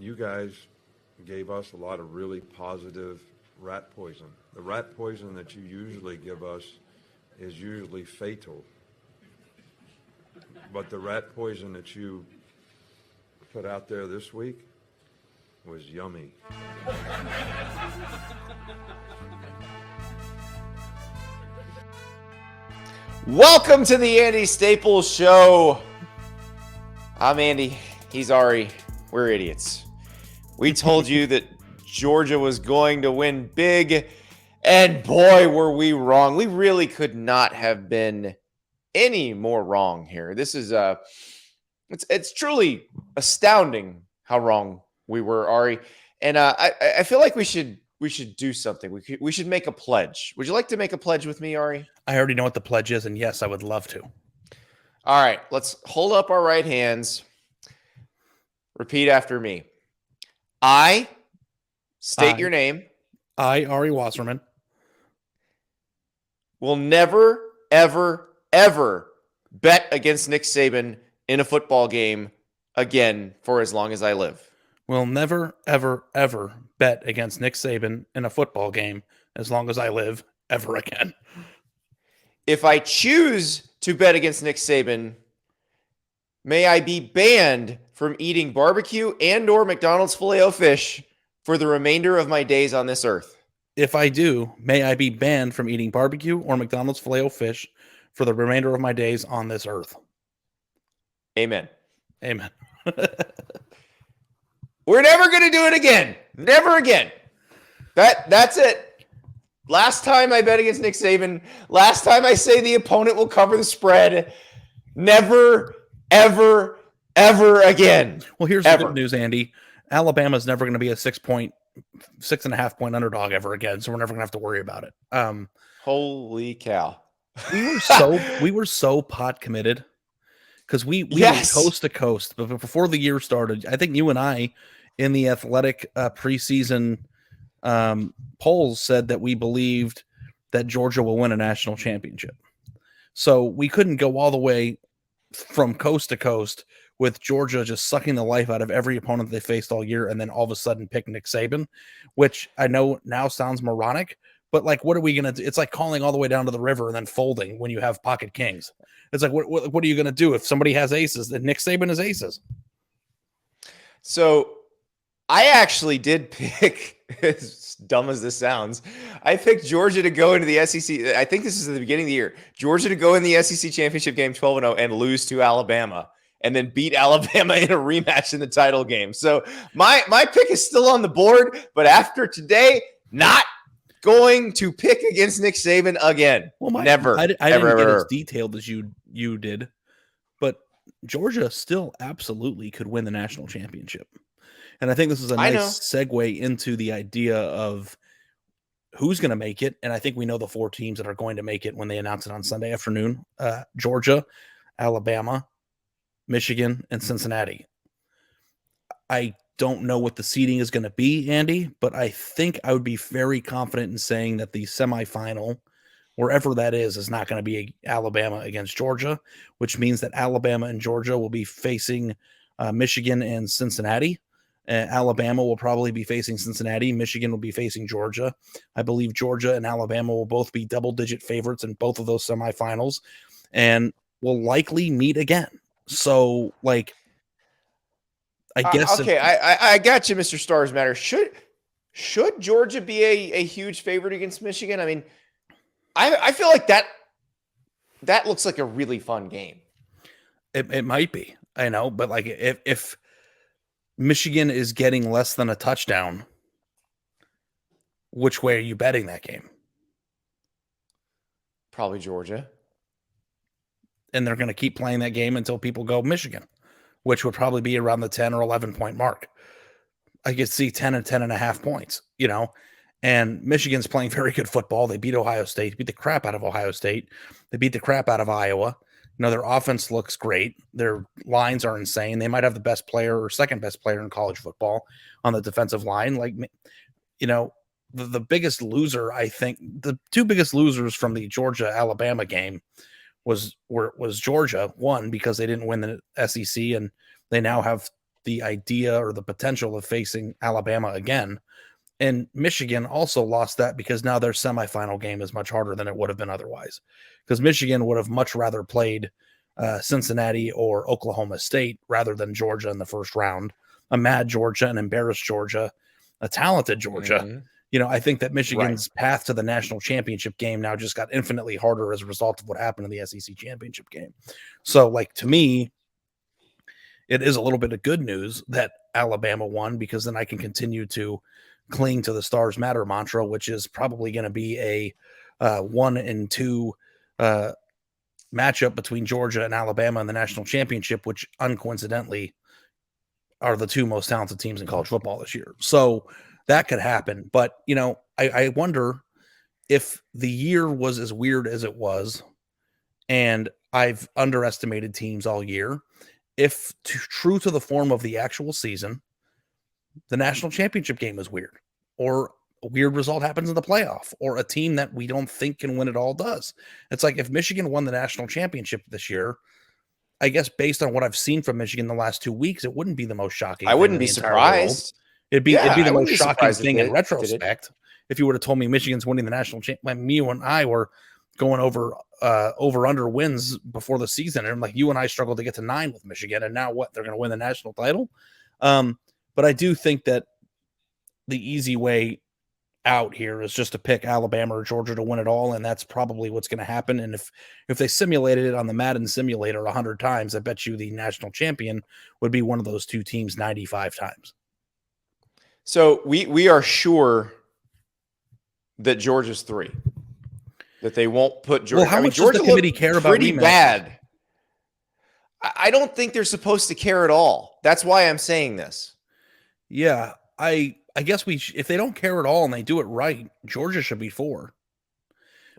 you guys gave us a lot of really positive rat poison. The rat poison that you usually give us is usually fatal. But the rat poison that you put out there this week was yummy. Welcome to the Andy Staples Show. I'm Andy. He's Ari. We're idiots. We told you that Georgia was going to win big, and boy, were we wrong. We really could not have been any more wrong here. This is it's truly astounding how wrong we were, Ari. And I feel like we should do something. We should make a pledge. Would you like to make a pledge with me, Ari? I already know what the pledge is, and yes, I would love to. All right, let's hold up our right hands. Repeat after me. I state your name. I, Ari Wasserman, will never, ever, ever bet against Nick Saban in a football game again for as long as I live. Will never, ever, ever bet against Nick Saban in a football game as long as I live ever again. If I choose to bet against Nick Saban, may I be banned from eating barbecue and or McDonald's Filet-O-Fish for the remainder of my days on this earth. If I do, may I be banned from eating barbecue or McDonald's Filet-O-Fish for the remainder of my days on this earth. Amen. Amen. We're never going to do it again. Never again. That's it. Last time I bet against Nick Saban. Last time I say the opponent will cover the spread. Never, ever, ever again. Well, here's the good news, Andy. Alabama's never going to be a 6.5 point underdog ever again, so we're never going to have to worry about it. Holy cow. We were so pot committed because we yes. were coast to coast. But before the year started, I think you and I in the Athletic preseason polls said that we believed that Georgia will win a national championship. So we couldn't go all the way from coast to coast with Georgia just sucking the life out of every opponent they faced all year and then all of a sudden pick Nick Saban, which I know now sounds moronic, but like, what are we going to do? It's like calling all the way down to the river and then folding when you have pocket kings. It's like, what are you going to do if somebody has aces? Then Nick Saban has aces. So I actually did pick, as dumb as this sounds, I picked Georgia to go into the SEC. I think this is at the beginning of the year. Georgia to go in the SEC Championship game 12-0 and lose to Alabama and then beat Alabama in a rematch in the title game. So my pick is still on the board, but after today, not going to pick against Nick Saban again. Well, never. I didn't get as detailed as you did, but Georgia still absolutely could win the national championship. And I think this is a nice segue into the idea of who's going to make it. And I think we know the 4 teams that are going to make it when they announce it on Sunday afternoon. Georgia, Alabama, Michigan, and Cincinnati. I don't know what the seeding is going to be, Andy, but I think I would be very confident in saying that the semifinal, wherever that is not going to be Alabama against Georgia, which means that Alabama and Georgia will be facing Michigan and Cincinnati. Alabama will probably be facing Cincinnati. Michigan will be facing Georgia. I believe Georgia and Alabama will both be double-digit favorites in both of those semifinals and will likely meet again. So, like, I guess. Okay, I got you, Mr. Stars Matter. Should Georgia be a huge favorite against Michigan? I mean, I feel like that looks like a really fun game. It might be. I know, but like if Michigan is getting less than a touchdown, which way are you betting that game? Probably Georgia. And they're going to keep playing that game until people go Michigan, which would probably be around the 10 or 11 point mark. I could see 10 and 10.5 points, and Michigan's playing very good football. They beat Ohio State, beat the crap out of Ohio State. They beat the crap out of Iowa. Their offense looks great. Their lines are insane. They might have the best player or second best player in college football on the defensive line. The biggest loser, I think, the 2 biggest losers from the Georgia-Alabama game was Georgia. One, because they didn't win the SEC, and they now have the idea or the potential of facing Alabama again. And Michigan also lost that because now their semifinal game is much harder than it would have been otherwise. Because Michigan would have much rather played Cincinnati or Oklahoma State rather than Georgia in the first round. A mad Georgia, an embarrassed Georgia, a talented Georgia. Mm-hmm. You know, I think that Michigan's path to the national championship game now just got infinitely harder as a result of what happened in the SEC championship game. So, like, to me, it is a little bit of good news that Alabama won, because then I can continue to cling to the Stars Matter mantra, which is probably going to be a 1-2 matchup between Georgia and Alabama in the national championship, which uncoincidentally are the two most talented teams in college football this year. So that could happen. But, you know, I wonder if the year was as weird as it was, and I've underestimated teams all year, if true to the form of the actual season, the national championship game is weird, or a weird result happens in the playoff, or a team that we don't think can win it all does. It's like if Michigan won the national championship this year, I guess based on what I've seen from Michigan the last 2 weeks, it wouldn't be the most shocking. I wouldn't be surprised. It'd be the most shocking thing in retrospect. If you would have told me Michigan's winning the national championship, me and I were going over under wins before the season, and like you and I struggled to get to 9 with Michigan, and now what? They're going to win the national title. But I do think that the easy way out here is just to pick Alabama or Georgia to win it all, and that's probably what's going to happen. And if they simulated it on the Madden simulator 100 times, I bet you the national champion would be one of those two teams 95 times. So we are sure that Georgia's 3. That they won't put Georgia. Well, how much does the committee care about pretty bad? I don't think they're supposed to care at all. That's why I'm saying this. Yeah, I guess if they don't care at all and they do it right, Georgia should be 4.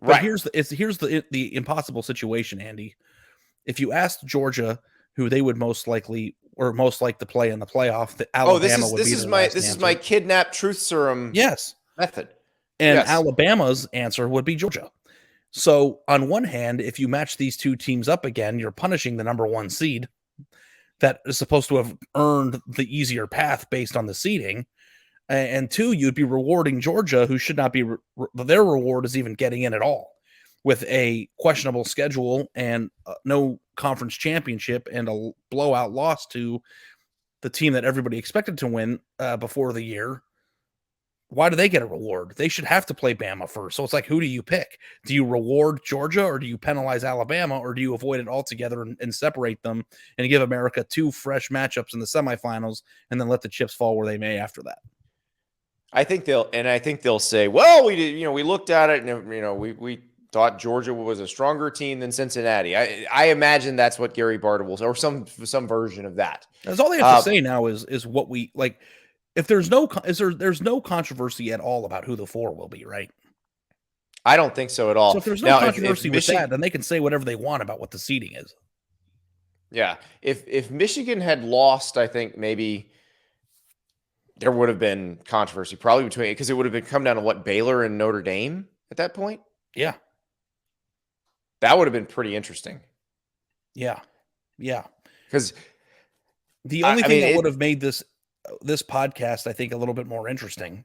But right. Here's the impossible situation, Andy. If you asked Georgia who they would most like to play in the playoff, that Alabama would be. This is my kidnap truth serum. Method. And Alabama's answer would be Georgia. So on one hand, if you match these two teams up again, you're punishing the number 1 seed that is supposed to have earned the easier path based on the seeding. And 2, you'd be rewarding Georgia, who should not be. Their reward is even getting in at all, with a questionable schedule and no conference championship and a blowout loss to the team that everybody expected to win before the year. Why do they get a reward? They should have to play Bama first. So it's like, who do you pick? Do you reward Georgia, or do you penalize Alabama, or do you avoid it altogether and separate them and give America 2 fresh matchups in the semifinals and then let the chips fall where they may after that? I think they'll say, well, we did, we looked at it and, we thought Georgia was a stronger team than Cincinnati. I imagine that's what Gary Barta will say, or some version of that. That's all they have to say now is what we like. If there's no controversy at all about who the 4 will be, right? I don't think so at all. So if there's no controversy with that, then they can say whatever they want about what the seeding is. Yeah. If Michigan had lost, I think maybe there would have been controversy probably because it would have come down to what, Baylor and Notre Dame at that point? Yeah. That would have been pretty interesting. Yeah. Yeah. Because the only thing that would have made this podcast, I think, a little bit more interesting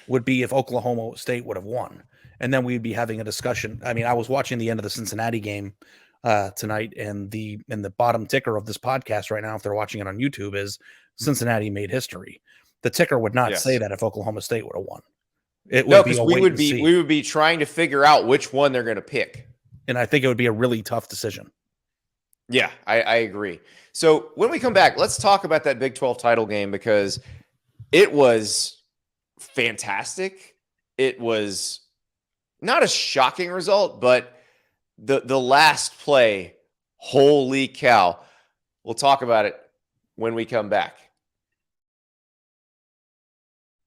would be if Oklahoma State would have won. And then we'd be having a discussion. I mean, I was watching the end of the Cincinnati game tonight, and the bottom ticker of this podcast right now, if they're watching it on YouTube, is Cincinnati made history. The ticker would not say that if Oklahoma State would have won. Because we would be trying to figure out which one they're going to pick. And I think it would be a really tough decision. Yeah, I agree. So when we come back, let's talk about that Big 12 title game, because it was fantastic. It was not a shocking result, but the last play, holy cow. We'll talk about it when we come back.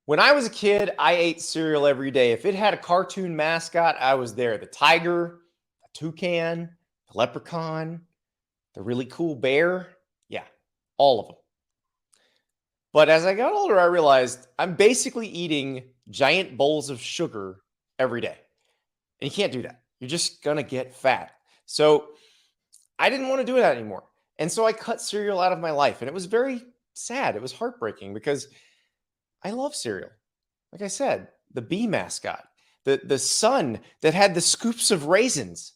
When I was a kid, I ate cereal every day. If it had a cartoon mascot, I was there. The tiger, the toucan, the leprechaun, the really cool bear. Yeah, all of them. But as I got older, I realized I'm basically eating giant bowls of sugar every day. And you can't do that. You're just going to get fat. So I didn't want to do that anymore. And so I cut cereal out of my life. And it was very sad. It was heartbreaking because I love cereal. Like I said, the bee mascot, the sun that had the scoops of raisins,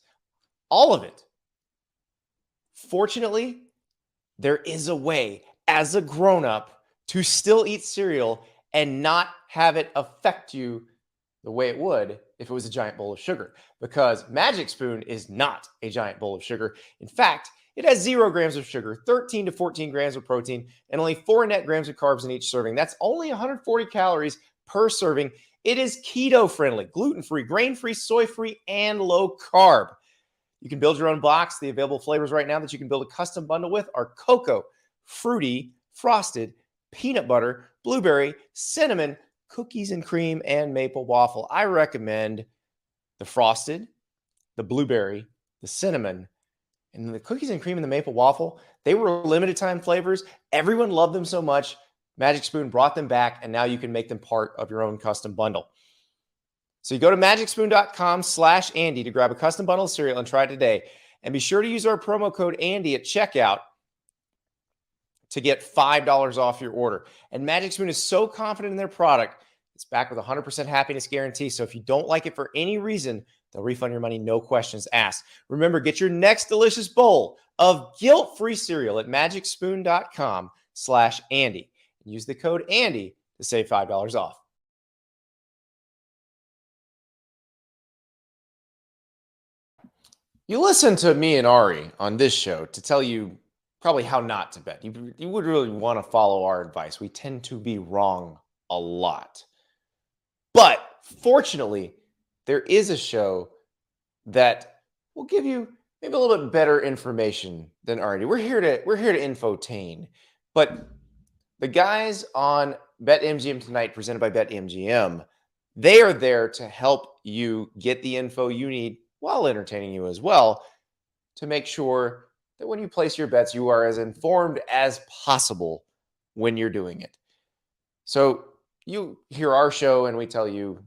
all of it. Fortunately, there is a way as a grown-up to still eat cereal and not have it affect you the way it would if it was a giant bowl of sugar, because Magic Spoon is not a giant bowl of sugar. In fact, it has 0 grams of sugar, 13 to 14 grams of protein, and only 4 net grams of carbs in each serving. That's only 140 calories per serving. It is keto-friendly, gluten-free, grain-free, soy-free, and low-carb. You can build your own box. The available flavors right now that you can build a custom bundle with are cocoa, fruity, frosted, peanut butter, blueberry, cinnamon, cookies and cream, and maple waffle. I recommend the frosted, the blueberry, the cinnamon, and the cookies and cream and the maple waffle. They were limited time flavors. Everyone loved them so much. Magic Spoon brought them back, and now you can make them part of your own custom bundle. So you go to magicspoon.com/Andy to grab a custom bundle of cereal and try it today. And be sure to use our promo code Andy at checkout to get $5 off your order. And Magic Spoon is so confident in their product, it's backed with a 100% happiness guarantee. So if you don't like it for any reason, they'll refund your money, no questions asked. Remember, get your next delicious bowl of guilt-free cereal at magicspoon.com/Andy. And use the code Andy to save $5 off. You listen to me and Ari on this show to tell you probably how not to bet. You would really want to follow our advice. We tend to be wrong a lot. But fortunately, there is a show that will give you maybe a little bit better information than Ari. We're here to infotain. But the guys on BetMGM Tonight, presented by BetMGM, they are there to help you get the info you need while entertaining you as well, to make sure that when you place your bets, you are as informed as possible when you're doing it. So you hear our show and we tell you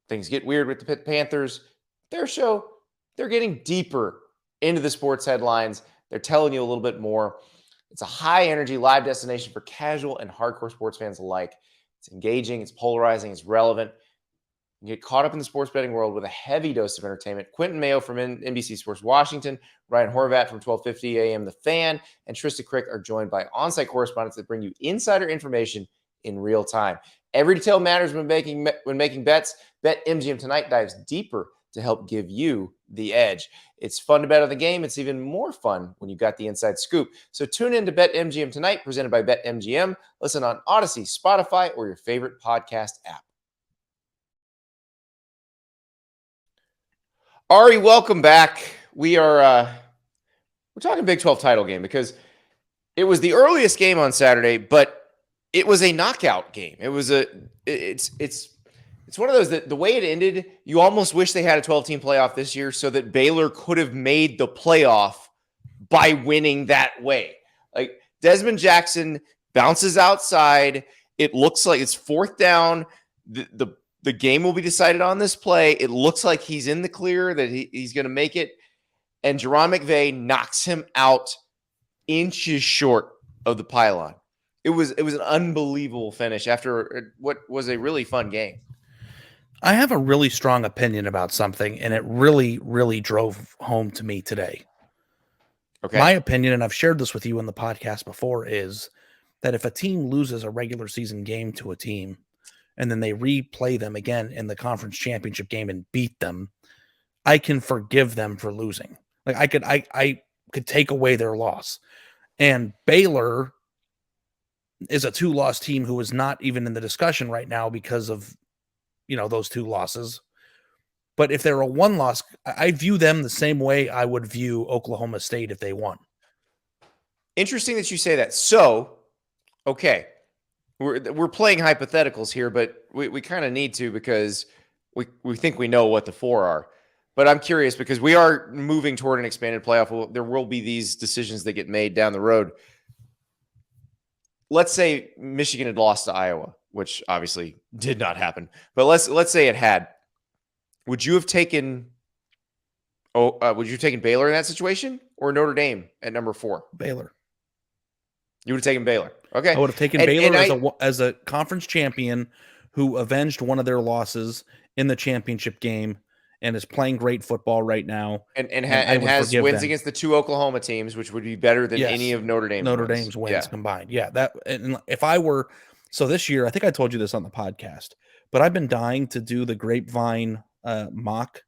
things get weird with the Pitt Panthers. Their show, they're getting deeper into the sports headlines. They're telling you a little bit more. It's a high-energy live destination for casual and hardcore sports fans alike. It's engaging, it's polarizing, it's relevant. You get caught up in the sports betting world with a heavy dose of entertainment. Quentin Mayo from NBC Sports Washington, Ryan Horvat from 1250 AM The Fan, and Trista Crick are joined by on-site correspondents that bring you insider information in real time. Every detail matters when making bets. BetMGM Tonight dives deeper to help give you the edge. It's fun to bet on the game. It's even more fun when you got the inside scoop. So tune in to BetMGM Tonight, presented by BetMGM. Listen on Odyssey, Spotify, or your favorite podcast app. Ari, welcome back. We're talking Big 12 title game because it was the earliest game on Saturday, but it was a knockout game. It's one of those that the way it ended, you almost wish they had a 12-team playoff this year so that Baylor could have made the playoff by winning that way. Like Desmond Jackson bounces outside. It looks like it's 4th down. The game will be decided on this play. It looks like he's in the clear, that he's going to make it. And Jerron McVay knocks him out inches short of the pylon. It was an unbelievable finish after what was a really fun game. I have a really strong opinion about something, and it really, really drove home to me today. Okay. My opinion, and I've shared this with you in the podcast before, is that if a team loses a regular season game to a team, and then they replay them again in the conference championship game and beat them, I can forgive them for losing. Like I could take away their loss. And Baylor is a 2-loss team who is not even in the discussion right now because of, those 2 losses. But if they're a 1-loss, I view them the same way I would view Oklahoma State if they won. Interesting that you say that. So, okay. We're playing hypotheticals here, but we kind of need to because we think we know what the 4 are. But I'm curious because we are moving toward an expanded playoff. There will be these decisions that get made down the road. Let's say Michigan had lost to Iowa, which obviously did not happen. But let's say it had. Would you have taken Baylor in that situation or Notre Dame at number 4? Baylor. You would have taken Baylor. Okay. I would have taken Baylor as a conference champion who avenged one of their losses in the championship game and is playing great football right now. And has wins against the 2 Oklahoma teams, which would be better than any of Notre Dame's wins combined. Yeah. So this year, I think I told you this on the podcast, but I've been dying to do the Grapevine mock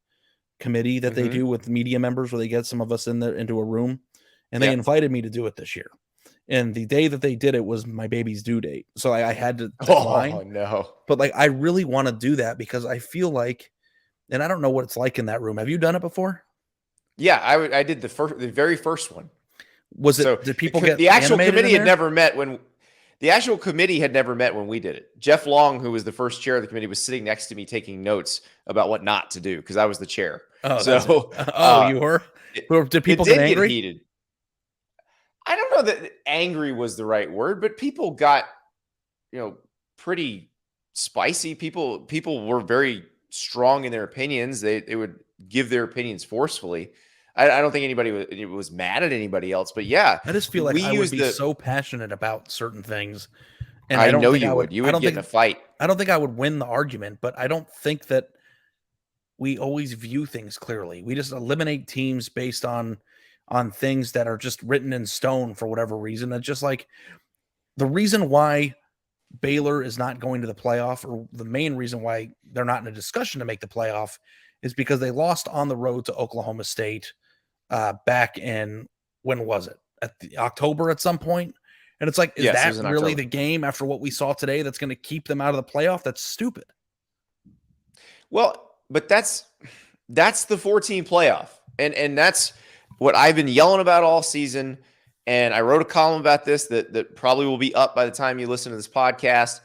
committee that they do with media members, where they get some of us into a room, and they invited me to do it this year. And the day that they did it was my baby's due date. So I had to decline. Oh, no. But I really want to do that because I feel like, and I don't know what it's like in that room. Have you done it before? Yeah, I did the very first one. Was it? So did people get the actual committee had never met when the actual committee had never met when we did it? Jeff Long, who was the first chair of the committee, was sitting next to me taking notes about what not to do because I was the chair. Oh, so you were? Did people get angry? Get heated. I don't know that angry was the right word, but people got, pretty spicy. People were very strong in their opinions. They would give their opinions forcefully. I don't think anybody was mad at anybody else, but yeah. I just feel like I would be so passionate about certain things. And I know you would. You would get in a fight. I don't think I would win the argument, but I don't think that we always view things clearly. We just eliminate teams based on things that are just written in stone for whatever reason. It's just like the reason why Baylor is not going to the playoff, or the main reason why they're not in a discussion to make the playoff, is because they lost on the road to Oklahoma State back in, when was it? October at some point? And it's like, is that really the game after what we saw today that's going to keep them out of the playoff? That's stupid. Well, but that's the 14 playoff. And that's what I've been yelling about all season. And I wrote a column about this that probably will be up by the time you listen to this podcast.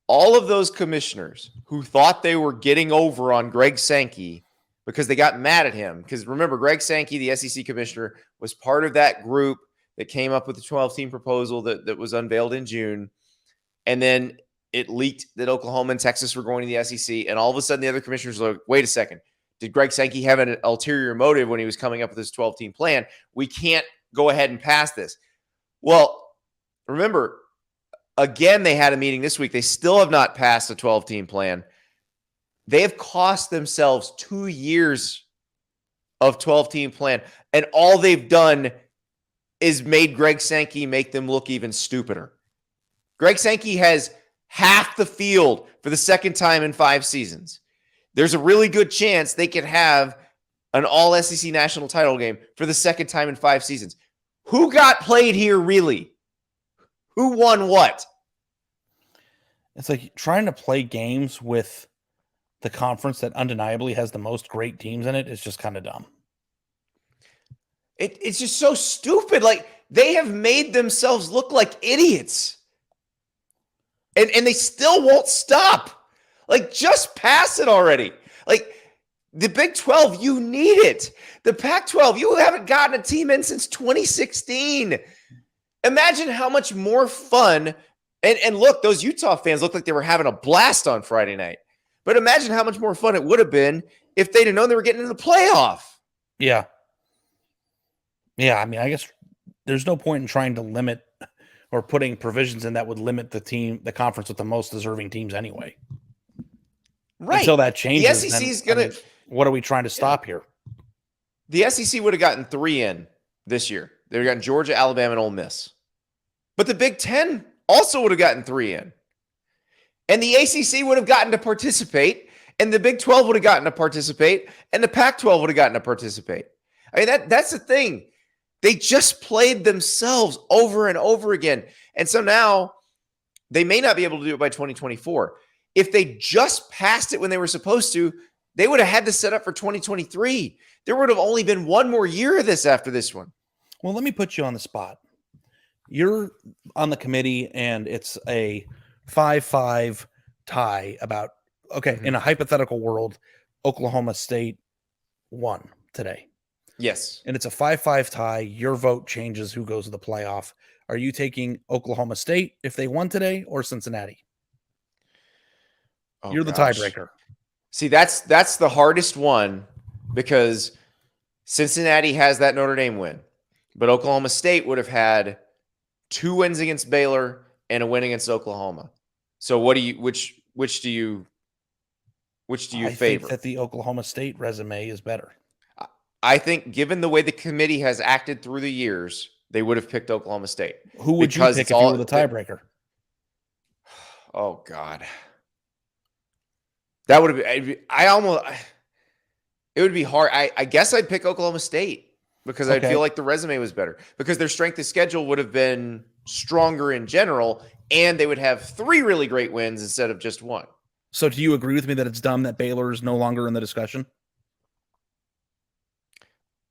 All of those commissioners who thought they were getting over on Greg Sankey because they got mad at him. Because remember, Greg Sankey, the SEC commissioner, was part of that group that came up with the 12-team proposal that was unveiled in June. And then it leaked that Oklahoma and Texas were going to the SEC. And all of a sudden, the other commissioners were like, wait a second. Did Greg Sankey have an ulterior motive when he was coming up with this 12-team plan? We can't go ahead and pass this. Well, remember, again, they had a meeting this week. They still have not passed a 12-team plan. They have cost themselves 2 years of 12-team plan, and all they've done is made Greg Sankey make them look even stupider. Greg Sankey has half the field for the second time in 5 seasons. There's a really good chance they could have an all-SEC national title game for the second time in 5 seasons. Who got played here, really? Who won what? It's like trying to play games with the conference that undeniably has the most great teams in it is just kind of dumb. It's just so stupid. Like, they have made themselves look like idiots. And they still won't stop. Like, just pass it already. Like, the Big 12, you need it. The Pac-12, you haven't gotten a team in since 2016. Imagine how much more fun. And look, those Utah fans looked like they were having a blast on Friday night. But imagine how much more fun it would have been if they'd have known they were getting into the playoff. Yeah. Yeah, I mean, I guess there's no point in trying to limit or putting provisions in that would limit the conference with the most deserving teams anyway. Right. Until that changes. The SEC is going to. What are we trying to stop here? The SEC would have gotten 3 in this year. They would have gotten Georgia, Alabama, and Ole Miss. But the Big Ten also would have gotten 3 in. And the ACC would have gotten to participate. And the Big 12 would have gotten to participate. And the Pac-12 would have gotten to participate. I mean, that's the thing. They just played themselves over and over again. And so now they may not be able to do it by 2024. If they just passed it when they were supposed to, they would have had to set up for 2023. There would have only been 1 more year of this after this one. Well, let me put you on the spot. You're on the committee, and it's a 5-5 tie about, in a hypothetical world, Oklahoma State won today. Yes. And it's a 5-5 tie. Your vote changes who goes to the playoff. Are you taking Oklahoma State if they won today, or Cincinnati? You're the tiebreaker. See, that's the hardest one because Cincinnati has that Notre Dame win, but Oklahoma State would have had 2 wins against Baylor and a win against Oklahoma. So what do you which do you favor? I think that the Oklahoma State resume is better. I think given the way the committee has acted through the years, they would have picked Oklahoma State. Who would you pick if you were the tiebreaker? Oh God. That would have been, it would be hard. I guess I'd pick Oklahoma State because I feel like the resume was better because their strength of schedule would have been stronger in general, and they would have 3 really great wins instead of just 1. So do you agree with me that it's dumb that Baylor is no longer in the discussion?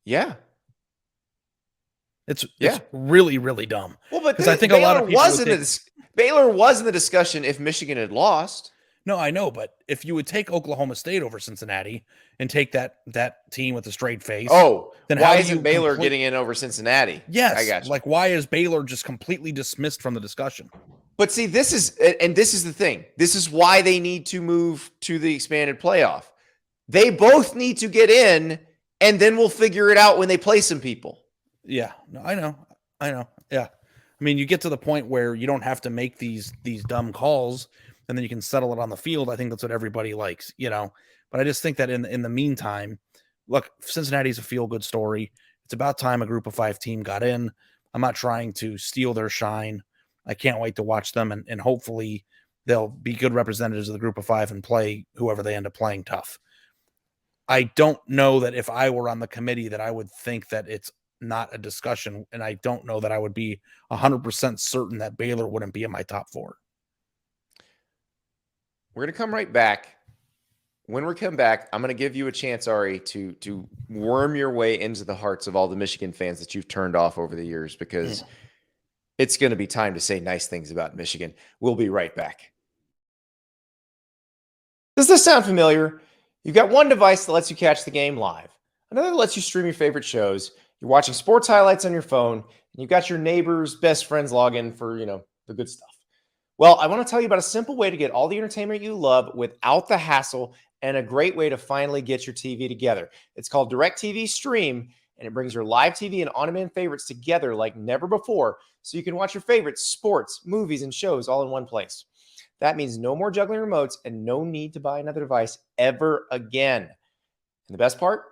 Yeah. It's really, really dumb. Well, but I think Baylor a lot of people Baylor was in the discussion if Michigan had lost. No, I know, but if you would take Oklahoma State over Cincinnati and take that team with a straight face, then why isn't Baylor getting in over Cincinnati? Yes, I got you. Like why is Baylor just completely dismissed from the discussion? But see, this is the thing. This is why they need to move to the expanded playoff. They both need to get in, and then we'll figure it out when they play some people. Yeah, no, I know. Yeah, I mean, you get to the point where you don't have to make these dumb calls. And then you can settle it on the field. I think that's what everybody likes, But I just think that in the meantime, look, Cincinnati's a feel-good story. It's about time a group of 5 team got in. I'm not trying to steal their shine. I can't wait to watch them, and hopefully they'll be good representatives of the group of 5 and play whoever they end up playing tough. I don't know that if I were on the committee that I would think that it's not a discussion, and I don't know that I would be 100% certain that Baylor wouldn't be in my top 4. We're going to come right back. When we come back, I'm going to give you a chance, Ari, to worm your way into the hearts of all the Michigan fans that you've turned off over the years, because it's going to be time to say nice things about Michigan. We'll be right back. Does this sound familiar? You've got one device that lets you catch the game live. Another lets you stream your favorite shows. You're watching sports highlights on your phone, and you've got your neighbor's best friends login for, the good stuff. Well, I want to tell you about a simple way to get all the entertainment you love without the hassle, and a great way to finally get your TV together. It's called DirecTV Stream, and it brings your live TV and on-demand favorites together like never before, so you can watch your favorite sports, movies, and shows all in one place. That means no more juggling remotes and no need to buy another device ever again. And the best part?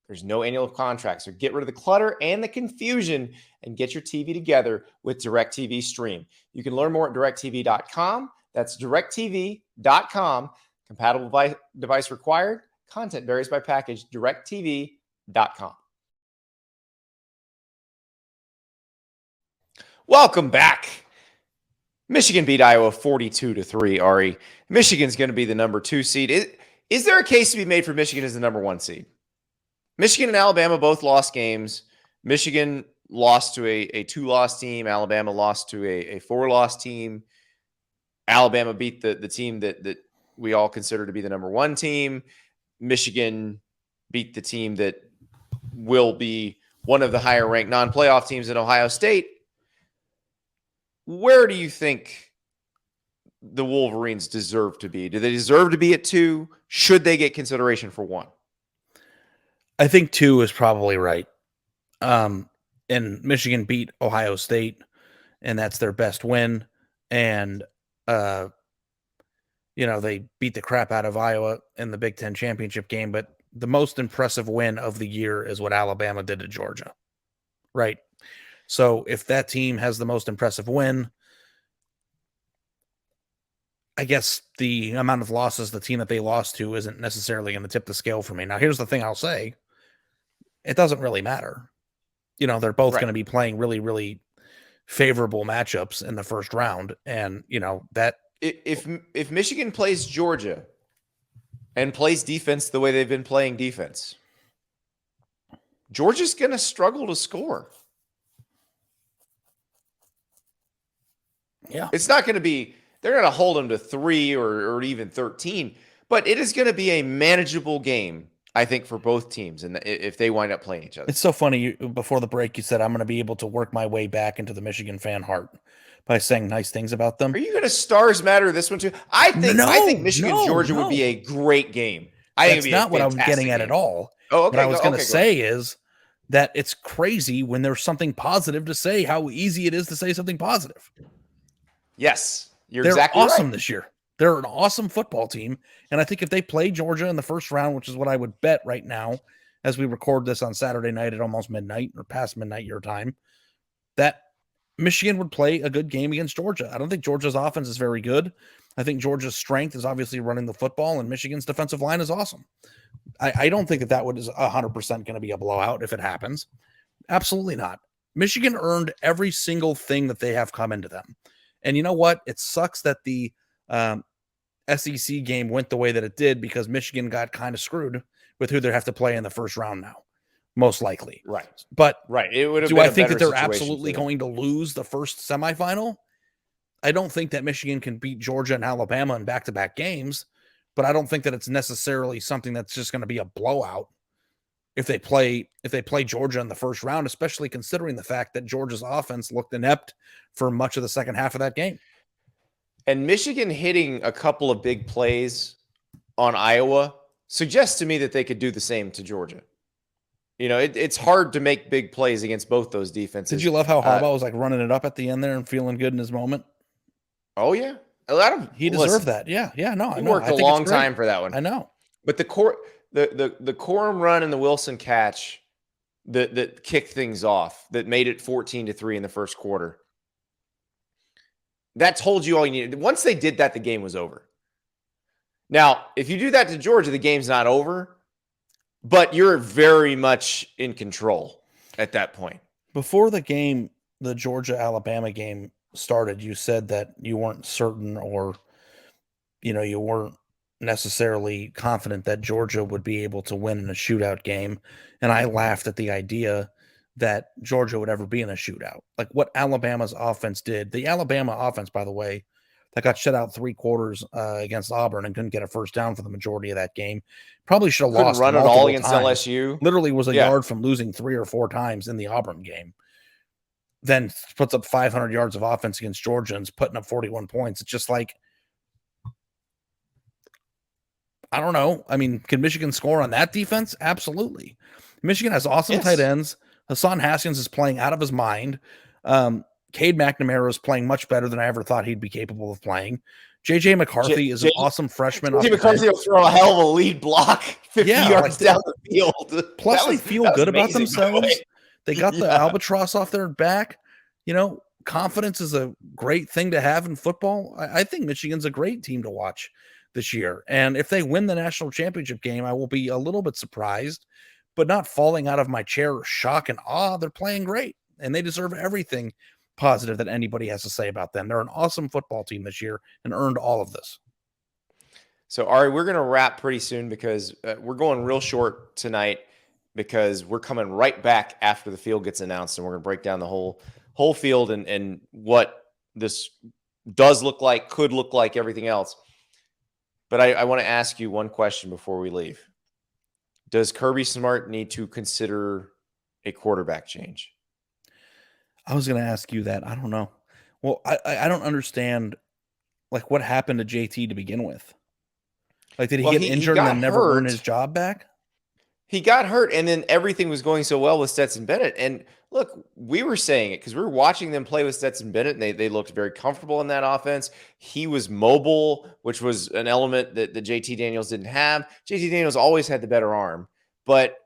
There's no annual contract, so get rid of the clutter and the confusion and get your TV together with DirecTV Stream. You can learn more at DirecTV.com. That's DirecTV.com. Compatible device required. Content varies by package. DirecTV.com. Welcome back. Michigan beat Iowa 42-3, Ari. Michigan's going to be the number 2 seed. Is there a case to be made for Michigan as the number 1 seed? Michigan and Alabama both lost games. Michigan lost to a 2-loss team. Alabama lost to a 4-loss team. Alabama beat the team that we all consider to be the number 1 team. Michigan beat the team that will be one of the higher-ranked non-playoff teams in Ohio State. Where do you think the Wolverines deserve to be? Do they deserve to be at 2? Should they get consideration for 1? I think 2 is probably right. And Michigan beat Ohio State, and that's their best win. And, they beat the crap out of Iowa in the Big Ten championship game. But the most impressive win of the year is what Alabama did to Georgia. Right. So if that team has the most impressive win, I guess the amount of losses the team that they lost to isn't necessarily going to tip the scale for me. Now, here's the thing I'll say. It doesn't really matter. They're both going to be playing really, really favorable matchups in the first round. And, that if Michigan plays Georgia and plays defense the way they've been playing defense, Georgia's going to struggle to score. Yeah. It's not going to be, they're going to hold them to 3 or even 13, but it is going to be a manageable game, I think, for both teams, and if they wind up playing each other. It's so funny. Before the break, you said I'm going to be able to work my way back into the Michigan fan heart by saying nice things about them. Are you going to Stars Matter this one too? I think Michigan-Georgia would be a great game. That's not what I'm getting at all. Oh, okay. What I was going to say is that it's crazy when there's something positive to say, how easy it is to say something positive. Yes, they're exactly awesome right. This year. They're an awesome football team. And I think if they play Georgia in the first round, which is what I would bet right now, as we record this on Saturday night at almost midnight or past midnight your time, that Michigan would play a good game against Georgia. I don't think Georgia's offense is very good. I think Georgia's strength is obviously running the football, and Michigan's defensive line is awesome. I don't think that is 100% going to be a blowout if it happens. Absolutely not. Michigan earned every single thing that they have come into them. And you know what? It sucks that the SEC game went the way that it did because Michigan got kind of screwed with who they have to play in the first round now, most likely. Right. But it would have do been I think that they're absolutely going to lose the first semifinal? I don't think that Michigan can beat Georgia and Alabama in back-to-back games, but I don't think that it's necessarily something that's just going to be a blowout if they play Georgia in the first round, especially considering the fact that Georgia's offense looked inept for much of the second half of that game. And Michigan hitting a couple of big plays on Iowa suggests to me that they could do the same to Georgia. You know, it's hard to make big plays against both those defenses. Did you love how Harbaugh was like running it up at the end there and feeling good in his moment? Oh, yeah. He deserved that. Yeah. No, he worked a long time for that one. I know. But the Corum run and the Wilson catch that kicked things off, that made it 14-3 in the first quarter, that told you all you needed. Once they did that, the game was over. Now, if you do that to Georgia, the game's not over, but you're very much in control at that point. Before the game, the Georgia-Alabama game started, you said that you weren't certain or, you weren't necessarily confident that Georgia would be able to win in a shootout game. And I laughed at the idea that Georgia would ever be in a shootout. Like what Alabama's offense did. The Alabama offense, by the way, that got shut out 3 quarters against Auburn and couldn't get a first down for the majority of that game. Probably should have lost. Couldn't run it all against LSU. Literally was a yard from losing 3 or 4 times in the Auburn game. Then puts up 500 yards of offense against Georgia and is putting up 41 points. It's just like, I don't know. I mean, can Michigan score on that defense? Absolutely. Michigan has awesome tight ends. Hassan Haskins is playing out of his mind. Cade McNamara is playing much better than I ever thought he'd be capable of playing. J.J. McCarthy is an awesome freshman. J.J. McCarthy will throw a hell of a lead block 50 yards down the field. Plus, they feel good about themselves. They got the albatross off their back. Confidence is a great thing to have in football. I think Michigan's a great team to watch this year. And if they win the national championship game, I will be a little bit surprised, but not falling out of my chair or shock and awe. They're playing great, and they deserve everything positive that anybody has to say about them. They're an awesome football team this year and earned all of this. So, Ari, we're going to wrap pretty soon because we're going real short tonight because we're coming right back after the field gets announced, and we're going to break down the whole field and what this does look like, could look like, everything else. But I want to ask you one question before we leave. Does Kirby Smart need to consider a quarterback change? I was going to ask you that. I don't know. Well, I don't understand, like, what happened to JT to begin with. Like, did he get injured and then never earn his job back? He got hurt, and then everything was going so well with Stetson Bennett. And look, we were saying it because we were watching them play with Stetson Bennett, and they looked very comfortable in that offense. He was mobile, which was an element that JT Daniels didn't have. JT Daniels always had the better arm, but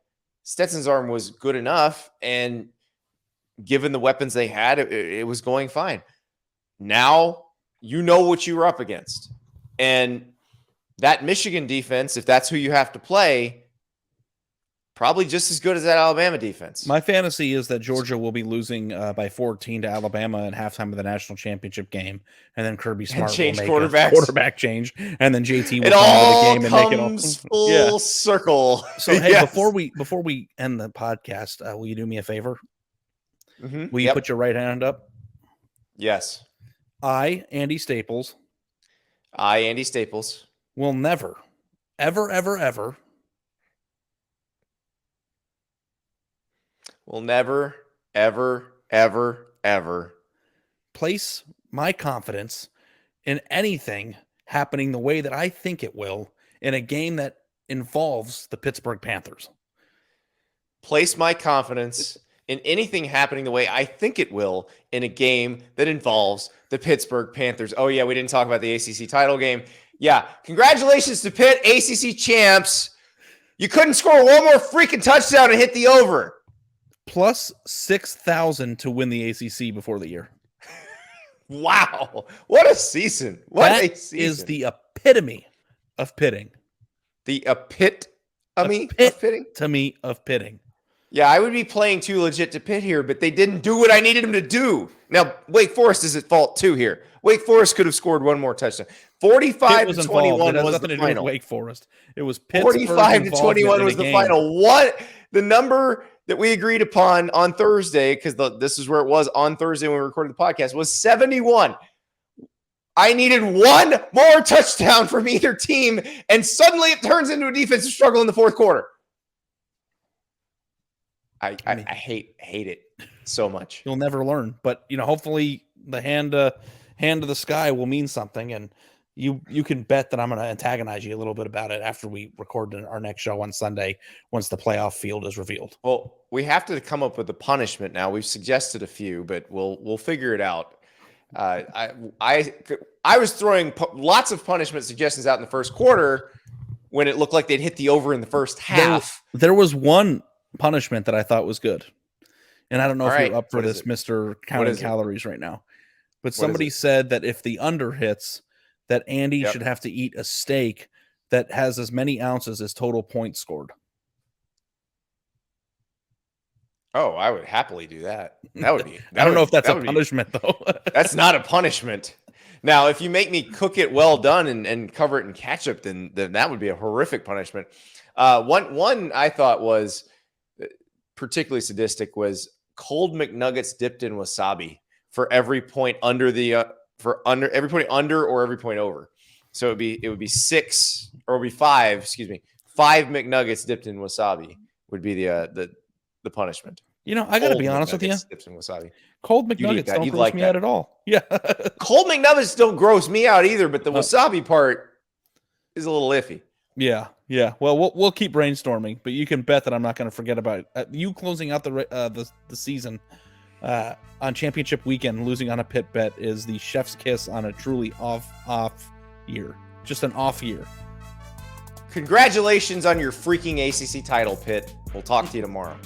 Stetson's arm was good enough, and given the weapons they had, it was going fine. Now you know what you were up against. And that Michigan defense, if that's who you have to play, probably just as good as that Alabama defense. My fantasy is that Georgia will be losing by 14 to Alabama at halftime of the national championship game, and then Kirby Smart will make a quarterback change, and then JT will come into the game and make it all full circle. So hey, before we end the podcast, will you do me a favor? Mm-hmm. Will you put your right hand up? Yes. I, Andy Staples, will never, ever, ever, ever. Will never, ever, ever, ever place my confidence in anything happening the way that I think it will in a game that involves the Pittsburgh Panthers. place my confidence in anything happening the way I think it will in a game that involves the Pittsburgh Panthers. Oh, yeah, we didn't talk about the ACC title game. Yeah, congratulations to Pitt, ACC champs. You couldn't score one more freaking touchdown and hit the over. Plus 6,000 to win the ACC before the year. Wow. What a season. That is the epitome of pitting. The epitome of pitting? Epitome of pitting. Yeah, I would be playing too legit to pit here, but they didn't do what I needed them to do. Now, Wake Forest is at fault too here. Wake Forest could have scored one more touchdown. 45-21 was the final. Wake Forest. It was Pittsburgh 45-21 was the final. What the number that we agreed upon on Thursday, because this is where it was on Thursday when we recorded the podcast, was 71. I needed one more touchdown from either team, and suddenly it turns into a defensive struggle in the fourth quarter. I hate it so much. You'll never learn, but hopefully the hand to the sky will mean something, and you can bet that I'm going to antagonize you a little bit about it after we record our next show on Sunday once the playoff field is revealed. Well, we have to come up with a punishment now. We've suggested a few, but we'll figure it out. I was throwing lots of punishment suggestions out in the first quarter when it looked like they'd hit the over in the first half. There was one punishment that I thought was good, and I don't know if you're up for this, Mr. Counting Calories right now, but somebody said that if the under hits, that Andy should have to eat a steak that has as many ounces as total points scored. Oh, I would happily do that. That would be. I don't know if that's a punishment, though. That's not a punishment. Now, if you make me cook it well done and cover it in ketchup, then that would be a horrific punishment. One I thought was particularly sadistic was cold McNuggets dipped in wasabi for every point under every point under or every point over. So it would be 5 McNuggets dipped in wasabi would be the punishment. I got to be honest with you. Dipped in wasabi. Cold McNuggets don't gross me out at all. Yeah. Cold McNuggets don't gross me out either, but the wasabi part is a little iffy. Yeah. Yeah. Well, we'll keep brainstorming, but you can bet that I'm not going to forget about you closing out the season on championship weekend. Losing on a Pitt bet is the chef's kiss on a truly off year. Just an off year. Congratulations on your freaking ACC title, Pitt. We'll talk to you tomorrow.